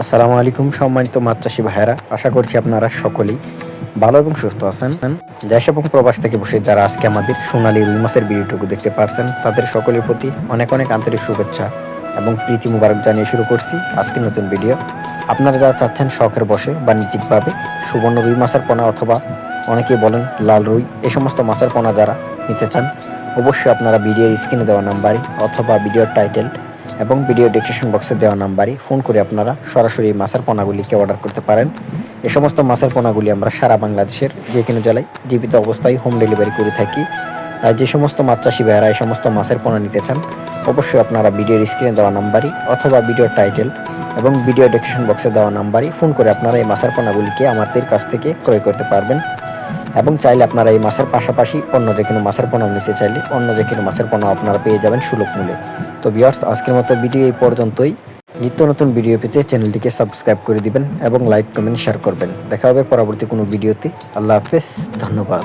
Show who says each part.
Speaker 1: আসসালামু আলাইকুম সম্মানিত মাছ চাষী ভাইয়েরা, আশা করছি আপনারা সকলেই ভালো এবং সুস্থ আছেন। দেশ এবং প্রবাস থেকে বসে যারা আজকে আমাদের সোনালী রুই মাছের ভিডিওটুকু দেখতে পারছেন তাদের সকলের প্রতি অনেক অনেক আন্তরিক শুভেচ্ছা এবং প্রীতি মুবারক জানিয়ে শুরু করছি আজকের নতুন ভিডিও। আপনারা যারা চাচ্ছেন শখের বসে বাণিজ্যিকভাবে সুবর্ণ রুই মাছের পোনা অথবা অনেকেই বলেন লাল রুই, এই সমস্ত মাছের পোনা যারা নিতে চান অবশ্যই আপনারা ভিডিওর স্ক্রিনে দেওয়া নাম্বারে অথবা ভিডিওর টাইটেল এবং ভিডিও ডেসক্রিপশন বক্সে দেওয়া নাম্বারে ফোন করে আপনারা সরাসরি এই মাছের পোনাগুলিকে অর্ডার করতে পারেন। এই সমস্ত মাছের পোনাগুলি আমরা সারা বাংলাদেশের যে কোনো জেলায় জীবিত অবস্থায় হোম ডেলিভারি করে থাকি। তাই যে সমস্ত মাছ চাষি ভাইয়েরা এই সমস্ত মাছের পোনা নিতে চান অবশ্যই আপনারা ভিডিওর স্ক্রিনে দেওয়া নাম্বারে অথবা ভিডিওর টাইটেল এবং ভিডিও ডেসক্রিপশন বক্সে দেওয়া নাম্বারে ফোন করে আপনারা এই মাছের পোনাগুলিকে আমাদের কাছ থেকে ক্রয় করতে পারবেন। এবং চাইলে আপনারা এই মাছের পাশাপাশি অন্য যে কোনো মাছের পোনা নিতে চাইলে অন্য যে কোনো মাছের পোনা আপনারা পেয়ে যাবেন সুলভ মূল্যে। তো ভিউয়ার্স, আজকের মতো ভিডিও এই পর্যন্তই। নিত্য নতুন ভিডিও পেতে চ্যানেলটিকে সাবস্ক্রাইব করে দিবেন এবং লাইক কমেন্ট শেয়ার করবেন। দেখা হবে পরবর্তী কোনো ভিডিওতে। আল্লাহ হাফেজ, ধন্যবাদ।